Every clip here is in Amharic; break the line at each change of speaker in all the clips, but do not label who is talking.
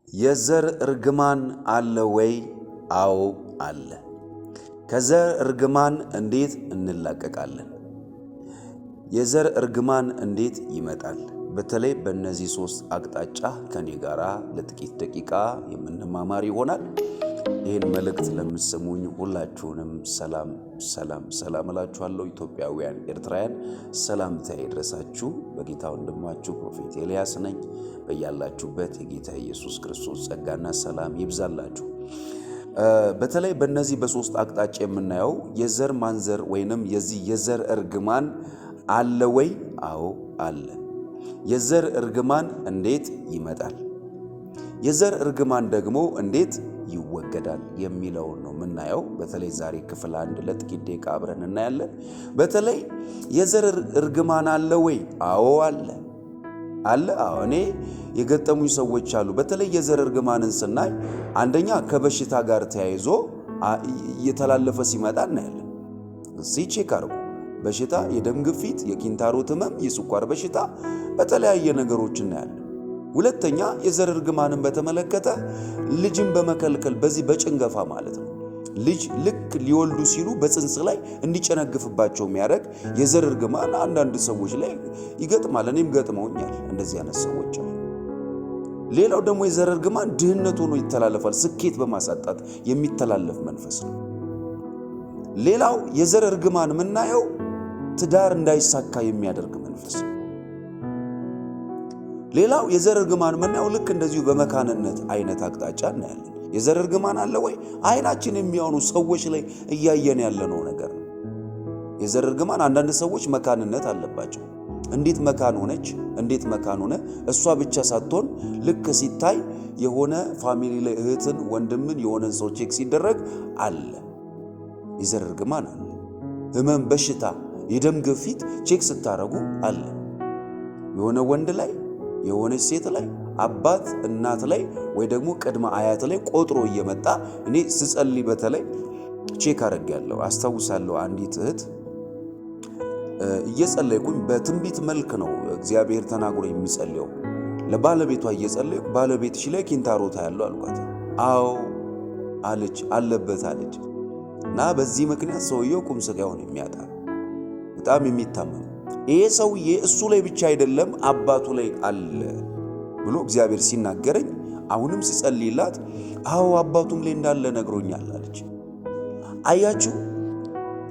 የዘር እርግማን አለ ወይ? አዎ አለ። ከዘር እርግማን እንዴት እንላቀቃለን? የዘር እርግማን እንዴት ይመጣል? በተለይ በእነዚህ 3 አቅጣጫ ከኔ ጋራ ለጥቂት ደቂቃ የምንማማር ይሆናል። ይህን መልእክት ለምትሰሙኝ ሁላችሁንም ሰላም እላችኋለሁ። ኢትዮጵያውያን፣ ኤርትራውያን ሰላምታ ይድረሳችሁ። በጌታ ወንድማችሁ ፕሮፌት ኤልያስ ነኝ። በያላችሁበት የጌታ ኢየሱስ ክርስቶስ ጸጋና ሰላም ይብዛላችሁ። በተለይ በእነዚህ በ3 አቅጣጫ የምናየው የዘር ማንዘር ወይንም የዚህ የዘር እርግማን አለ ወይ? አዎ አለ። የዘር እርግማን እንዴት ይመጣል? የዘር እርግማን ደግሞ እንዴት ይወገዳል የሚለውን ነው የምናየው። በተለይ ዛሬ ክፍል 1 ለጥቂት ደቂቃ አብረን እናያለን። በተለይ የዘር እርግማን አለ ወይ? አዎ አለ። አዎ እኔ የገጠሙኝ ሰዎች አሉ። በተለይ የዘር እርግማንን ስናይ አንደኛ ከበሽታ ጋር ተያይዞ እየተላለፈ ሲመጣ እናያለን። ቼክ አድርጉ። በሽታ፣ የደም ግፊት፣ የኪንታሮት ህመም፣ የስኳር በሽታ፣ በተለያየ ነገሮች እናያለን። ሁለተኛ የዘር እርግማንን በተመለከተ ልጅን በመከልከል በዚህ በጭንገፋ ማለት ነው። ልጅ ልክ ሊወልዱ ሲሉ በጽንስ ላይ እንዲጨነግፍባቸው የሚያደርግ የዘር እርግማን አንዳንድ ሰዎች ላይ ይገጥማል። እኔም ገጥመውኛል እንደዚህ አይነት ሰዎች አሉ። ሌላው ደግሞ የዘር እርግማን ድህነት ሆኖ ይተላለፋል። ስኬት በማሳጣት የሚተላለፍ መንፈስ ነው። ሌላው የዘር እርግማን የምናየው ትዳር እንዳይሳካ የሚያደርግ መንፈስ ነው። ሌላው የዘር እርግማን የምናየው ልክ እንደዚሁ በመካንነት አይነት አቅጣጫ እናያለን። የዘር እርግማን አለ ወይ? አይናችን የሚያዩኑ ሰዎች ላይ እያየን ያለነው ነገር ነው። የዘር እርግማን አንዳንድ ሰዎች መካንነት አለባቸው። እንዴት መካን ሆነች? እንዴት መካን ሆነ? እሷ ብቻ ሳትሆን ልክ ሲታይ የሆነ ፋሚሊ ላይ እህትን፣ ወንድምን የሆነን ሰው ቼክ ሲደረግ አለ። የዘር እርግማን አለ። ህመም፣ በሽታ፣ የደም ግፊት ቼክ ስታረጉ አለ። የሆነ ወንድ ላይ የሆነች ሴት ላይ አባት እናት ላይ ወይ ደግሞ ቅድመ አያት ላይ ቆጥሮ እየመጣ እኔ ስጸልይ በተለይ ቼክ አደርጋለሁ። አስታውሳለሁ አንዲት እህት እየጸለይኩኝ በትንቢት መልክ ነው እግዚአብሔር ተናግሮ የሚጸልየው። ለባለቤቷ እየጸለይኩ ባለቤትሽ ላይ ኪንታሮት ያለው አልኳት። አዎ አለች፣ አለበት አለች። እና በዚህ ምክንያት ሰውየው ቁም ስጋውን የሚያጣ በጣም የሚታመም ይሄ ሰውዬ እሱ ላይ ብቻ አይደለም አባቱ ላይ አለ ብሎ እግዚአብሔር ሲናገረኝ አሁንም ሲጸልይላት አዎ አባቱም ላይ እንዳለ ነግሮኛል አለች። አያችሁ፣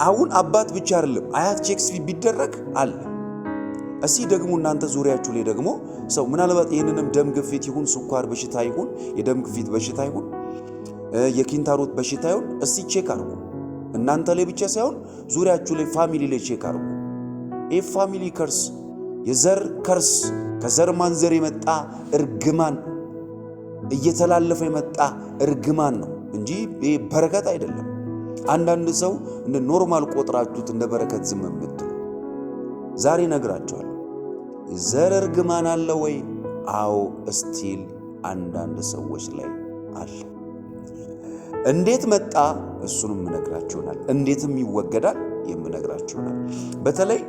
አሁን አባት ብቻ አይደለም አያት ቼክስ ቢደረግ አለ። እስቲ ደግሞ እናንተ ዙሪያችሁ ላይ ደግሞ ሰው ምናልባት ይህንንም ደም ግፊት ይሁን ስኳር በሽታ ይሁን የደም ግፊት በሽታ ይሁን የኪንታሮት በሽታ ይሁን እስቲ ቼክ አድርጉ። እናንተ ላይ ብቻ ሳይሆን ዙሪያችሁ ላይ ፋሚሊ ላይ ቼክ አድርጉ። ፋሚሊ ከርስ፣ የዘር ከርስ፣ ከዘር ማንዘር የመጣ እርግማን እየተላለፈ የመጣ እርግማን ነው እንጂ በረከት አይደለም። አንዳንድ ሰው እንደ ኖርማል ቆጥራችሁት እንደ በረከት ዝም የምትሉ ዛሬ ነግራችኋለሁ። የዘር እርግማን አለ ወይ? አዎ እስቲል አንዳንድ ሰዎች ላይ አለ። እንዴት መጣ? እሱንም እነግራችኋለሁ። እንዴትም ይወገዳል የምነግራችኋለሁ። በተለይ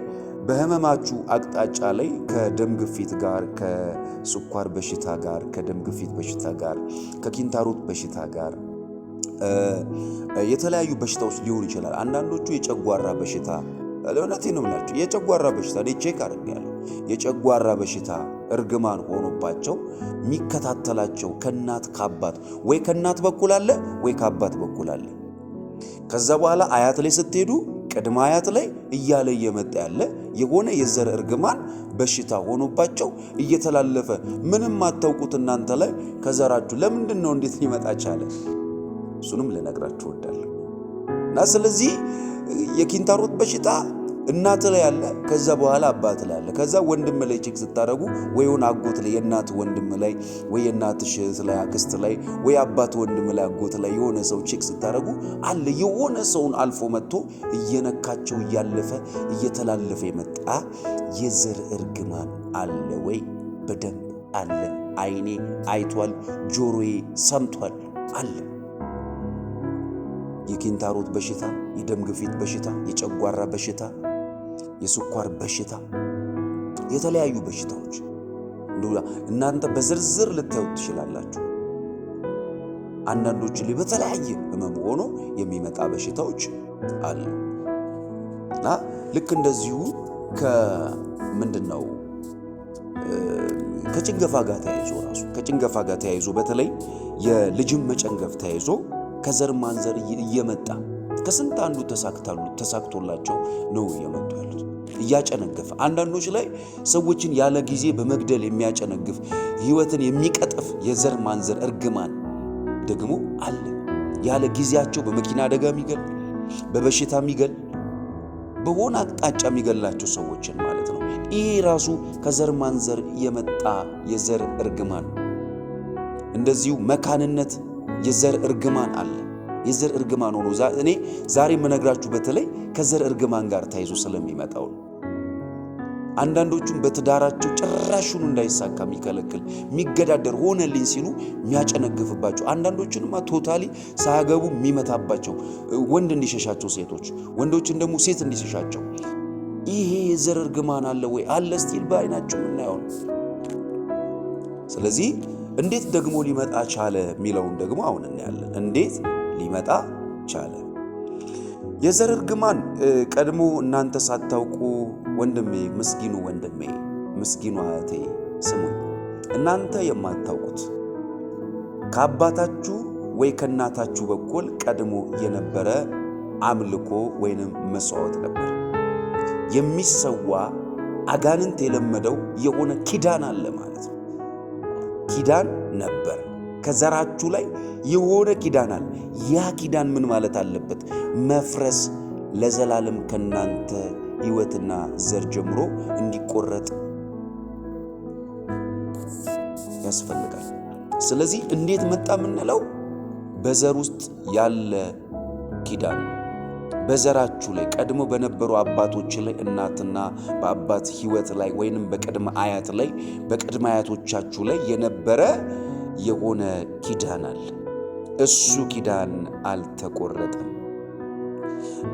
በህመማችሁ አቅጣጫ ላይ ከደም ግፊት ጋር፣ ከስኳር በሽታ ጋር፣ ከደም ግፊት በሽታ ጋር፣ ከኪንታሮት በሽታ ጋር የተለያዩ በሽታዎች ሊሆን ይችላል። አንዳንዶቹ የጨጓራ በሽታ ለእውነቴ ነው የምላችሁ የጨጓራ በሽታ እኔ ቼክ አድርጌያለሁ። የጨጓራ በሽታ እርግማን ሆኖባቸው የሚከታተላቸው ከእናት ከአባት ወይ ከእናት በኩል አለ ወይ ከአባት በኩል አለ። ከዛ በኋላ አያት ላይ ስትሄዱ ቅድመ አያት ላይ እያለ እየመጣ ያለ የሆነ የዘር እርግማን በሽታ ሆኖባቸው እየተላለፈ ምንም አታውቁት እናንተ ላይ ከዘራችሁ ለምንድን ነው እንዴት ሊመጣ ቻለ? እሱንም ልነግራችሁ እወዳለሁ። እና ስለዚህ የኪንታሮት በሽታ እናት ላይ አለ፣ ከዛ በኋላ አባት ላይ አለ። ከዛ ወንድም ላይ ቼክ ስታደርጉ ወይ ሆነ አጎት ላይ የእናት ወንድም ላይ ወይ የእናት እህት ላይ አክስት ላይ ወይ አባት ወንድም ላይ አጎት ላይ የሆነ ሰው ቼክ ስታደርጉ አለ። የሆነ ሰውን አልፎ መጥቶ እየነካቸው እያለፈ እየተላለፈ የመጣ የዘር እርግማን አለ ወይ? በደንብ አለ። አይኔ አይቷል፣ ጆሮዬ ሰምቷል፣ አለ። የኪንታሮት በሽታ፣ የደም ግፊት በሽታ፣ የጨጓራ በሽታ፣ የስኳር በሽታ፣ የተለያዩ በሽታዎች እናንተ በዝርዝር ልታዩት ትችላላችሁ። አንዳንዶች ላይ በተለያየ ህመም ሆኖ የሚመጣ በሽታዎች አሉ እና ልክ እንደዚሁ ከምንድነው ከጭንገፋ ጋር ተያይዞ በተለይ የልጅም መጨንገፍ ተያይዞ ከዘር ማንዘር እየመጣ ከስንት አንዱ ተሳክቶላቸው ነው እየመጡ ያሉት እያጨነገፈ አንዳንዶች ላይ ሰዎችን ያለ ጊዜ በመግደል የሚያጨነግፍ ህይወትን የሚቀጥፍ የዘር ማንዘር እርግማን ደግሞ አለ። ያለ ጊዜያቸው በመኪና አደጋ የሚገል በበሽታ የሚገል በሆነ አቅጣጫ የሚገላቸው ሰዎችን ማለት ነው። ይሄ ራሱ ከዘር ማንዘር የመጣ የዘር እርግማን። እንደዚሁ መካንነት የዘር እርግማን አለ። የዘር እርግማን ሆኖ እኔ ዛሬ የምነግራችሁ በተለይ ከዘር እርግማን ጋር ተያይዞ ስለሚመጣው ነው። አንዳንዶቹም በትዳራቸው ጭራሹን እንዳይሳካ የሚከለክል የሚገዳደር ሆነልኝ ሲሉ የሚያጨነግፍባቸው፣ አንዳንዶቹንማ ቶታሊ ሳያገቡ የሚመታባቸው፣ ወንድ እንዲሸሻቸው ሴቶች፣ ወንዶችን ደግሞ ሴት እንዲሸሻቸው። ይሄ የዘር እርግማን አለ ወይ? አለ። ስቲል በዓይናችሁ የምናየው ነው። ስለዚህ እንዴት ደግሞ ሊመጣ ቻለ የሚለውን ደግሞ አሁን እናያለን። እንዴት ሊመጣ ቻለ? የዘር እርግማን ቀድሞ እናንተ ሳታውቁ ወንድሜ፣ ምስኪኑ እህቴ ስሙኝ። እናንተ የማታውቁት ከአባታችሁ ወይ ከእናታችሁ በኩል ቀድሞ የነበረ አምልኮ ወይንም መስዋዕት ነበር። የሚሰዋ አጋንንት የለመደው የሆነ ኪዳን አለ ማለት ነው። ኪዳን ነበር። ከዘራችሁ ላይ የሆነ ኪዳን አለ። ያ ኪዳን ምን ማለት አለበት? መፍረስ፣ ለዘላለም ከናንተ ሕይወትና ዘር ጀምሮ እንዲቆረጥ ያስፈልጋል። ስለዚህ እንዴት መጣ የምንለው በዘር ውስጥ ያለ ኪዳን፣ በዘራችሁ ላይ ቀድሞ በነበሩ አባቶች ላይ እናትና በአባት ሕይወት ላይ ወይንም በቅድመ አያት ላይ በቅድመ አያቶቻችሁ ላይ የነበረ የሆነ ኪዳን አለ። እሱ ኪዳን አልተቆረጠም።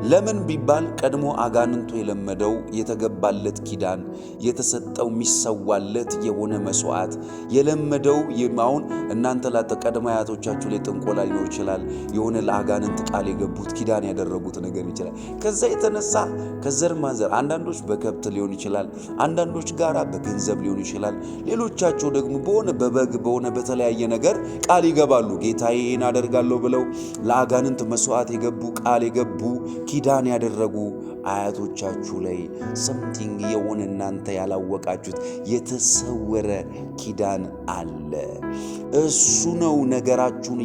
ለምን ቢባል ቀድሞ አጋንንቱ የለመደው የተገባለት ኪዳን የተሰጠው የሚሰዋለት የሆነ መስዋዕት የለመደው አሁን እናንተ ለቀድሞ አያቶቻችሁ ላይ ጥንቆላ ሊኖር ይችላል። የሆነ ለአጋንንት ቃል የገቡት ኪዳን ያደረጉት ነገር ይችላል። ከዛ የተነሳ ከዘር ማንዘር አንዳንዶች በከብት ሊሆን ይችላል፣ አንዳንዶች ጋራ በገንዘብ ሊሆን ይችላል። ሌሎቻቸው ደግሞ በሆነ በበግ በሆነ በተለያየ ነገር ቃል ይገባሉ። ጌታዬ ይህን አደርጋለሁ ብለው ለአጋንንት መስዋዕት የገቡ ቃል የገቡ ኪዳን ያደረጉ አያቶቻችሁ ላይ ሰምቲንግ የሆነ እናንተ ያላወቃችሁት የተሰወረ ኪዳን አለ። እሱ ነው ነገራችሁን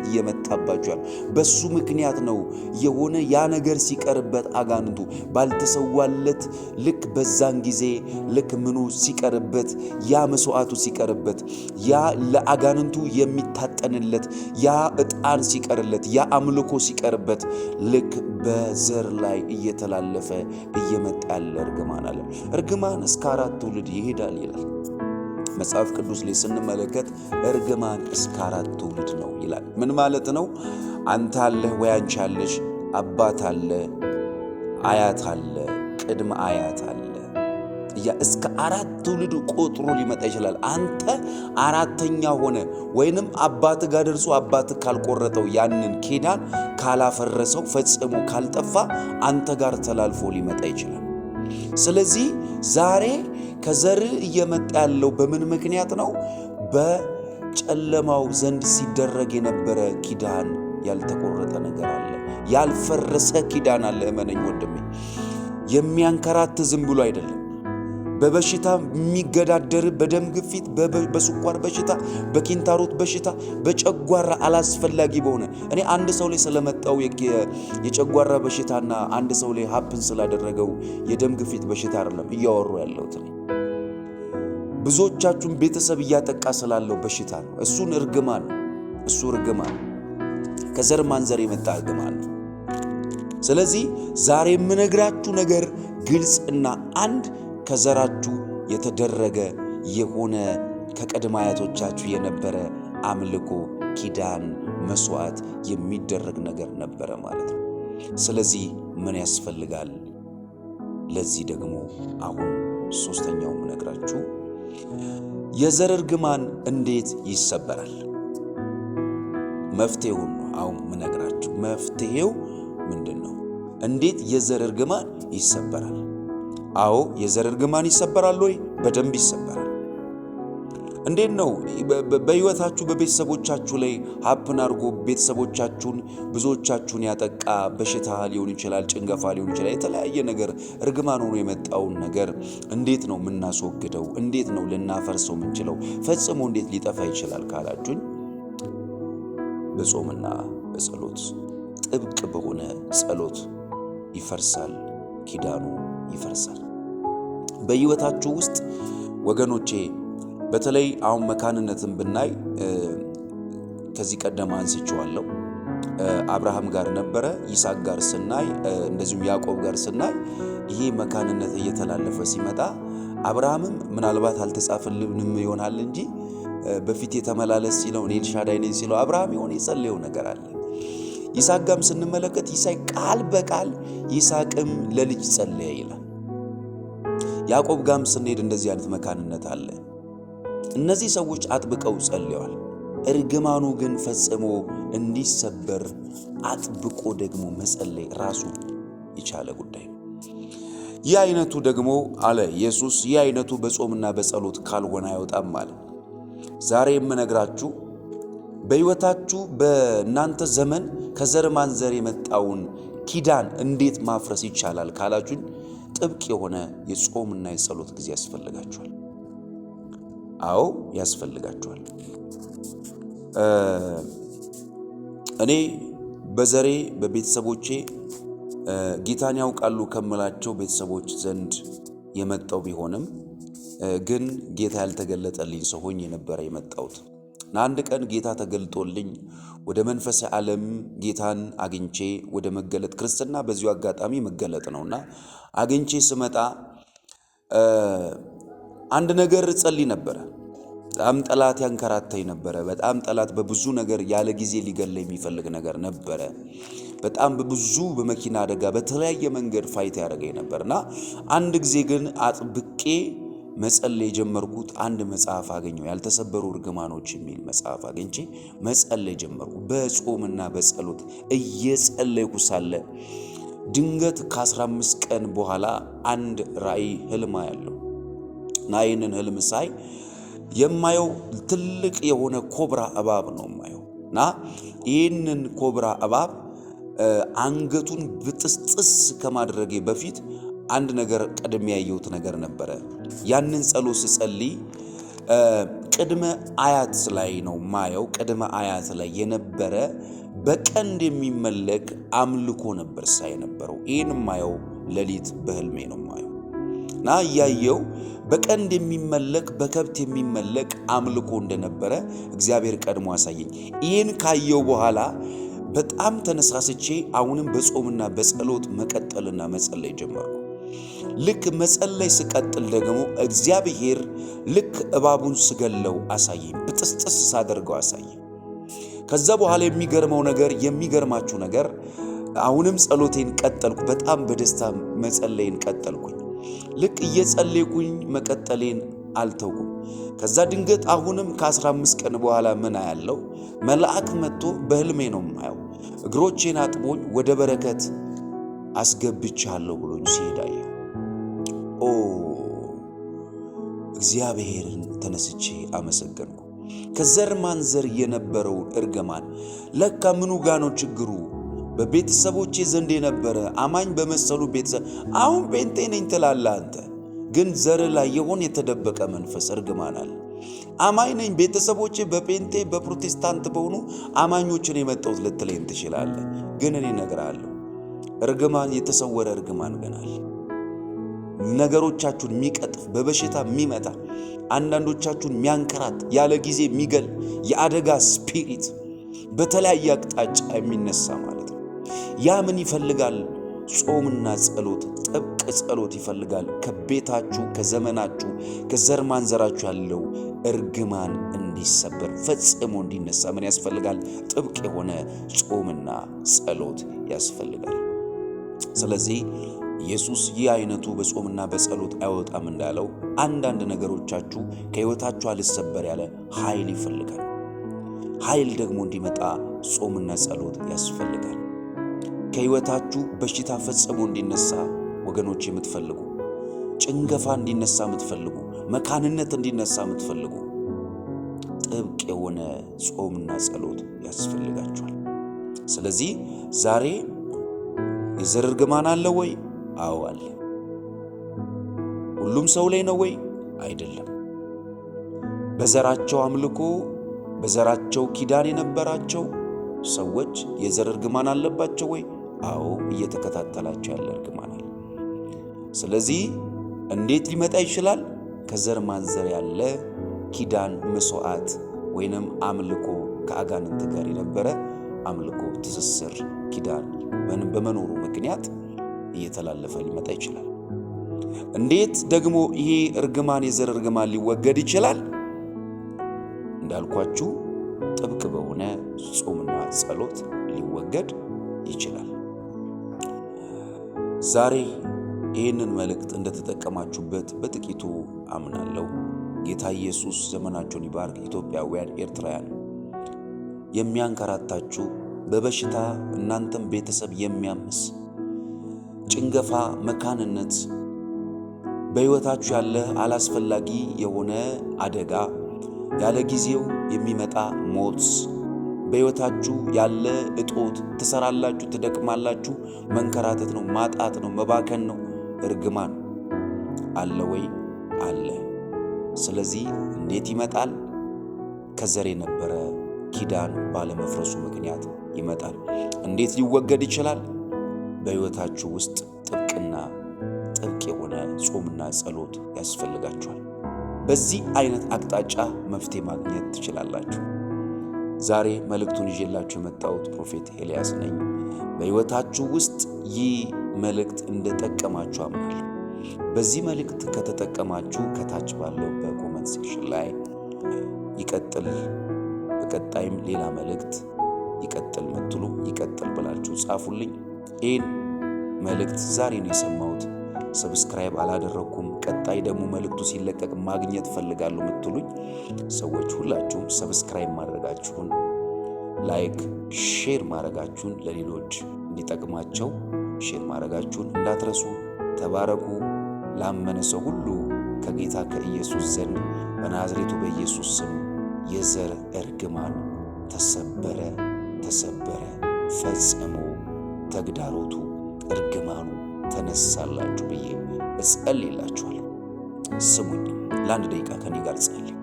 እየመታባችሁ ያለው። በሱ ምክንያት ነው የሆነ ያ ነገር ሲቀርበት አጋንንቱ ባልተሰዋለት ልክ በዛን ጊዜ ልክ ምኑ ሲቀርበት ያ መስዋዕቱ ሲቀርበት ያ ለአጋንንቱ የሚታጠንለት ያ ዕጣን ሲቀርለት ያ አምልኮ ሲቀርበት ልክ በዘር ላይ እየተላለፈ እየመጣ ያለ እርግማን አለ። እርግማን እስከ 4 ትውልድ ይሄዳል ይላል መጽሐፍ ቅዱስ ላይ ስንመለከት። እርግማን እስከ 4 ትውልድ ነው ይላል። ምን ማለት ነው? አንተ አለህ ወይ አንቺ አለሽ፣ አባት አለ፣ አያት አለ፣ ቅድመ አያት አለ። እስከ 4 ትውልድ ቆጥሮ ሊመጣ ይችላል። አንተ 4ተኛ ሆነ ወይንም አባት ጋር ደርሶ አባት ካልቆረጠው ያንን ኪዳን ካላፈረሰው ፈጽሞ ካልጠፋ አንተ ጋር ተላልፎ ሊመጣ ይችላል። ስለዚህ ዛሬ ከዘር እየመጣ ያለው በምን ምክንያት ነው? በጨለማው ዘንድ ሲደረግ የነበረ ኪዳን ያልተቆረጠ ነገር አለ፣ ያልፈረሰ ኪዳን አለ። እመነኝ ወንድሜ፣ የሚያንከራት ዝም ብሎ አይደለም። በበሽታ የሚገዳደር በደም ግፊት፣ በስኳር በሽታ፣ በኪንታሮት በሽታ፣ በጨጓራ አላስፈላጊ በሆነ እኔ አንድ ሰው ላይ ስለመጣው የጨጓራ በሽታና አንድ ሰው ላይ ሀፕን ስላደረገው የደም ግፊት በሽታ አይደለም እያወሩ ያለሁት። ብዙዎቻችሁን ቤተሰብ እያጠቃ ስላለው በሽታ ነው። እሱን እርግማን እሱ እርግማን ከዘር ማንዘር የመጣ እርግማን ነው። ስለዚህ ዛሬ የምነግራችሁ ነገር ግልጽና አንድ ከዘራችሁ የተደረገ የሆነ ከቀድመ አያቶቻችሁ የነበረ አምልኮ፣ ኪዳን፣ መስዋዕት የሚደረግ ነገር ነበረ ማለት ነው። ስለዚህ ምን ያስፈልጋል? ለዚህ ደግሞ አሁን ሶስተኛው የምነግራችሁ የዘር እርግማን እንዴት ይሰበራል? መፍትሄውን ነው አሁን ምነግራችሁ። መፍትሄው ምንድነው? እንዴት የዘር እርግማን ይሰበራል? አዎ የዘር እርግማን ይሰበራል ወይ? በደንብ ይሰበራል። እንዴት ነው? በህይወታችሁ በቤተሰቦቻችሁ ላይ ሀፕን አድርጎ ቤተሰቦቻችሁን ብዙዎቻችሁን ያጠቃ በሽታ ሊሆን ይችላል፣ ጭንገፋ ሊሆን ይችላል፣ የተለያየ ነገር እርግማን ሆኖ የመጣውን ነገር እንዴት ነው የምናስወግደው? እንዴት ነው ልናፈርሰው የምንችለው? ፈጽሞ እንዴት ሊጠፋ ይችላል ካላችሁኝ፣ በጾምና በጸሎት ጥብቅ በሆነ ጸሎት ይፈርሳል፣ ኪዳኑ ይፈርሳል። በህይወታችሁ ውስጥ ወገኖቼ በተለይ አሁን መካንነትን ብናይ ከዚህ ቀደም አንስቼዋለሁ። አብርሃም ጋር ነበረ፣ ይስሐቅ ጋር ስናይ፣ እንደዚሁም ያዕቆብ ጋር ስናይ ይሄ መካንነት እየተላለፈ ሲመጣ አብርሃምም ምናልባት አልተጻፈልንም ይሆናል እንጂ በፊት የተመላለስ ሲለው እኔ ኤልሻዳይ ነኝ ሲለው አብርሃም የሆነ የጸለየው ነገር አለ። ይስሐቅ ጋርም ስንመለከት ይስሐቅ ቃል በቃል ይስሐቅም ለልጅ ጸለየ ይላል። ያዕቆብ ጋርም ስንሄድ እንደዚህ አይነት መካንነት አለ። እነዚህ ሰዎች አጥብቀው ጸልየዋል። እርግማኑ ግን ፈጽሞ እንዲሰበር አጥብቆ ደግሞ መጸለይ ራሱ የቻለ ጉዳይ ነው። ይህ አይነቱ ደግሞ አለ ኢየሱስ፣ ይህ አይነቱ በጾምና በጸሎት ካልሆነ አይወጣም አለ። ዛሬ የምነግራችሁ በሕይወታችሁ በእናንተ ዘመን ከዘር ማንዘር የመጣውን ኪዳን እንዴት ማፍረስ ይቻላል ካላችሁኝ፣ ጥብቅ የሆነ የጾምና የጸሎት ጊዜ ያስፈልጋችኋል። አዎ ያስፈልጋችኋል። እኔ በዘሬ በቤተሰቦቼ ጌታን ያውቃሉ ከምላቸው ቤተሰቦች ዘንድ የመጣው ቢሆንም ግን ጌታ ያልተገለጠልኝ ሰው ሆኜ ነበር የመጣሁት። አንድ ቀን ጌታ ተገልጦልኝ ወደ መንፈሳዊ ዓለም ጌታን አግኝቼ ወደ መገለጥ፣ ክርስትና በዚሁ አጋጣሚ መገለጥ ነውና አግኝቼ ስመጣ አንድ ነገር ጸልይ ነበረ። በጣም ጠላት ያንከራተኝ ነበረ። በጣም ጠላት በብዙ ነገር ያለ ጊዜ ሊገለኝ የሚፈልግ ነገር ነበረ። በጣም በብዙ በመኪና አደጋ በተለያየ መንገድ ፋይት ያደርገኝ ነበርና አንድ ጊዜ ግን አጥብቄ መጸለይ ጀመርኩት። አንድ መጽሐፍ አገኘሁ፣ ያልተሰበሩ እርግማኖች የሚል መጽሐፍ አግኝቼ መጸለይ ጀመርኩ። በጾምና በጸሎት እየጸለይኩ ሳለ ድንገት ከ15 ቀን በኋላ አንድ ራእይ ህልም ያለው እና ይህንን ህልም ሳይ የማየው ትልቅ የሆነ ኮብራ እባብ ነው የማየው። እና ይህንን ኮብራ እባብ አንገቱን ብጥስጥስ ከማድረጌ በፊት አንድ ነገር ቀድሜ ያየሁት ነገር ነበረ። ያንን ጸሎት ስጸልይ ቅድመ አያት ላይ ነው ማየው። ቅድመ አያት ላይ የነበረ በቀንድ የሚመለክ አምልኮ ነበር ሳይ ነበረው። ይህን ማየው ሌሊት በህልሜ ነው ማየው እና ያየው በቀንድ የሚመለክ በከብት የሚመለክ አምልኮ እንደነበረ እግዚአብሔር ቀድሞ አሳየኝ። ይህን ካየው በኋላ በጣም ተነሳስቼ አሁንም በጾምና በጸሎት መቀጠልና መጸለይ ጀመርኩ። ልክ መጸለይ ስቀጥል ደግሞ እግዚአብሔር ልክ እባቡን ስገለው አሳየኝ፣ ብጥስጥስ ሳደርገው አሳየኝ። ከዛ በኋላ የሚገርማችሁ ነገር አሁንም ጸሎቴን ቀጠልኩ። በጣም በደስታ መጸለይን ቀጠልኩኝ። ልክ እየጸለይኩኝ መቀጠሌን አልተውኩም። ከዛ ድንገት አሁንም ከ15 ቀን በኋላ ምን ያለው መልአክ መጥቶ በህልሜ ነው ማየው፣ እግሮቼን አጥቦኝ ወደ በረከት አስገብቻለሁ ብሎኝ ሲሄዳየ እግዚአብሔርን ተነስቼ አመሰገንኩ። ከዘር ማንዘር የነበረው እርግማን ለካ ምኑ ጋር ነው ችግሩ? በቤተሰቦቼ ዘንድ የነበረ አማኝ በመሰሉ ቤተሰብ አሁን ጴንጤ ነኝ ትላለህ አንተ፣ ግን ዘር ላይ የሆነ የተደበቀ መንፈስ እርግማን አለ። አማኝ ነኝ ቤተሰቦቼ በጴንጤ በፕሮቴስታንት በሆኑ አማኞችን የመጣሁት ልትለኝ ትችላለህ፣ ግን እኔ እነግርሃለሁ እርግማን፣ የተሰወረ እርግማን ግን አለ። ነገሮቻችሁን የሚቀጥፍ በበሽታ የሚመጣ አንዳንዶቻችሁን የሚያንከራት ያለ ጊዜ የሚገል የአደጋ ስፒሪት በተለያየ አቅጣጫ የሚነሳ ማለት ነው። ያ ምን ይፈልጋል? ጾምና ጸሎት፣ ጥብቅ ጸሎት ይፈልጋል። ከቤታችሁ ከዘመናችሁ ከዘር ማንዘራችሁ ያለው እርግማን እንዲሰበር ፈጽሞ እንዲነሳ ምን ያስፈልጋል? ጥብቅ የሆነ ጾምና ጸሎት ያስፈልጋል። ስለዚህ ኢየሱስ ይህ አይነቱ በጾምና በጸሎት አይወጣም እንዳለው አንዳንድ ነገሮቻችሁ ከሕይወታችሁ አልሰበር ያለ ኃይል ይፈልጋል። ኃይል ደግሞ እንዲመጣ ጾምና ጸሎት ያስፈልጋል። ከሕይወታችሁ በሽታ ፈጽሞ እንዲነሳ ወገኖች የምትፈልጉ፣ ጭንገፋ እንዲነሳ የምትፈልጉ፣ መካንነት እንዲነሳ የምትፈልጉ ጥብቅ የሆነ ጾምና ጸሎት ያስፈልጋችኋል። ስለዚህ ዛሬ የዘር እርግማን አለ ወይ? አዎ አለ። ሁሉም ሰው ላይ ነው ወይ? አይደለም። በዘራቸው አምልኮ በዘራቸው ኪዳን የነበራቸው ሰዎች የዘር እርግማን አለባቸው ወይ? አዎ፣ እየተከታተላቸው ያለ እርግማን አለ። ስለዚህ እንዴት ሊመጣ ይችላል? ከዘር ማንዘር ያለ ኪዳን መስዋዕት ወይንም አምልኮ ከአጋንንት ጋር የነበረ አምልኮ ትስስር ኪዳን በመኖሩ ምክንያት እየተላለፈ ሊመጣ ይችላል። እንዴት ደግሞ ይሄ እርግማን የዘር እርግማን ሊወገድ ይችላል? እንዳልኳችሁ ጥብቅ በሆነ ጾምና ጸሎት ሊወገድ ይችላል። ዛሬ ይህንን መልእክት እንደተጠቀማችሁበት በጥቂቱ አምናለሁ። ጌታ ኢየሱስ ዘመናቸውን ይባርክ። ኢትዮጵያውያን፣ ኤርትራውያን የሚያንከራታችሁ በበሽታ እናንተም ቤተሰብ የሚያምስ ጭንገፋ፣ መካንነት፣ በሕይወታችሁ ያለ አላስፈላጊ የሆነ አደጋ፣ ያለ ጊዜው የሚመጣ ሞት፣ በሕይወታችሁ ያለ እጦት፣ ትሰራላችሁ፣ ትደክማላችሁ፣ መንከራተት ነው፣ ማጣት ነው፣ መባከን ነው፣ እርግማን አለ ወይ? አለ። ስለዚህ እንዴት ይመጣል? ከዘር የነበረ ኪዳን ባለመፍረሱ ምክንያት ይመጣል። እንዴት ሊወገድ ይችላል? በሕይወታችሁ ውስጥ ጥብቅ የሆነ ጾምና ጸሎት ያስፈልጋችኋል። በዚህ አይነት አቅጣጫ መፍትሄ ማግኘት ትችላላችሁ። ዛሬ መልእክቱን ይዤላችሁ የመጣሁት ፕሮፌት ኤልያስ ነኝ። በሕይወታችሁ ውስጥ ይህ መልእክት እንደጠቀማችሁ አምናለሁ። በዚህ መልእክት ከተጠቀማችሁ ከታች ባለው በኮመንት ሴክሽን ላይ ይቀጥል፣ በቀጣይም ሌላ መልእክት ይቀጥል ምትሉ ይቀጥል ብላችሁ ጻፉልኝ። ይህን መልእክት ዛሬ ነው የሰማሁት፣ ሰብስክራይብ አላደረኩም፣ ቀጣይ ደግሞ መልእክቱ ሲለቀቅ ማግኘት ፈልጋለሁ ምትሉኝ ሰዎች ሁላችሁም ሰብስክራይብ ማድረጋችሁን፣ ላይክ፣ ሼር ማድረጋችሁን ለሌሎች እንዲጠቅማቸው ሼር ማድረጋችሁን እንዳትረሱ። ተባረኩ። ላመነ ሰው ሁሉ ከጌታ ከኢየሱስ ዘንድ በናዝሬቱ በኢየሱስ ስም የዘር እርግማን ተሰበረ፣ ፈጽሞ ተግዳሮቱ እርግማኑ ተነሳላችሁ ብዬ እጸልይላችኋለሁ። ስሙኝ፣ ለአንድ ደቂቃ ከኔ ጋር ጸልይ።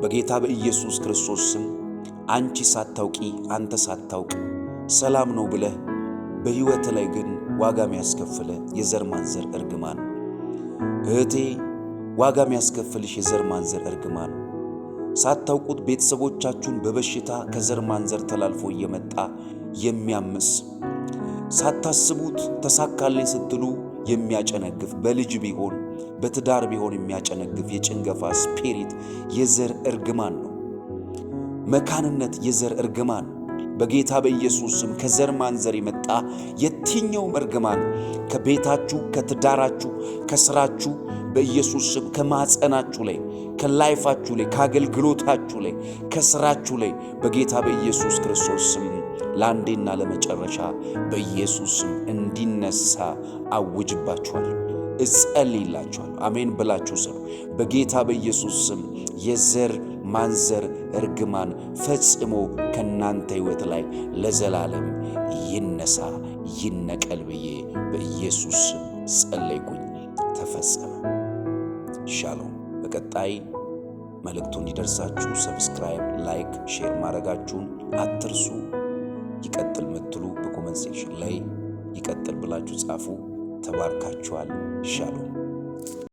በጌታ በኢየሱስ ክርስቶስ ስም አንቺ ሳታውቂ አንተ ሳታውቅ ሰላም ነው ብለህ በሕይወት ላይ ግን ዋጋ የሚያስከፍለ የዘር ማንዘር እርግማን፣ እህቴ ዋጋ የሚያስከፍልሽ የዘር ማንዘር እርግማን፣ ሳታውቁት ቤተሰቦቻችሁን በበሽታ ከዘር ማንዘር ተላልፎ እየመጣ የሚያምስ፣ ሳታስቡት ተሳካልኝ ስትሉ የሚያጨነግፍ፣ በልጅ ቢሆን በትዳር ቢሆን የሚያጨነግፍ የጭንገፋ ስፒሪት የዘር እርግማን ነው። መካንነት የዘር እርግማን በጌታ በኢየሱስ ስም ከዘር ማንዘር የመጣ የትኛውም እርግማን ከቤታችሁ፣ ከትዳራችሁ፣ ከስራችሁ በኢየሱስ ስም ከማጸናችሁ ላይ፣ ከላይፋችሁ ላይ፣ ከአገልግሎታችሁ ላይ፣ ከስራችሁ ላይ በጌታ በኢየሱስ ክርስቶስ ስም ለአንዴና ለመጨረሻ በኢየሱስ ስም እንዲነሳ አውጅባችኋለሁ፣ እጸልይላችኋለሁ። አሜን ብላችሁ ስሩ። በጌታ በኢየሱስ ስም የዘር ማንዘር እርግማን ፈጽሞ ከናንተ ሕይወት ላይ ለዘላለም ይነሳ፣ ይነቀል ብዬ በኢየሱስ ስም ጸለይኩኝ። ተፈጸመ። ሻሎም። በቀጣይ መልእክቱ እንዲደርሳችሁ ሰብስክራይብ፣ ላይክ፣ ሼር ማድረጋችሁን አትርሱ። ይቀጥል ምትሉ በኮመንት ሴክሽን ላይ ይቀጥል ብላችሁ ጻፉ። ተባርካችኋል። ሻሎም።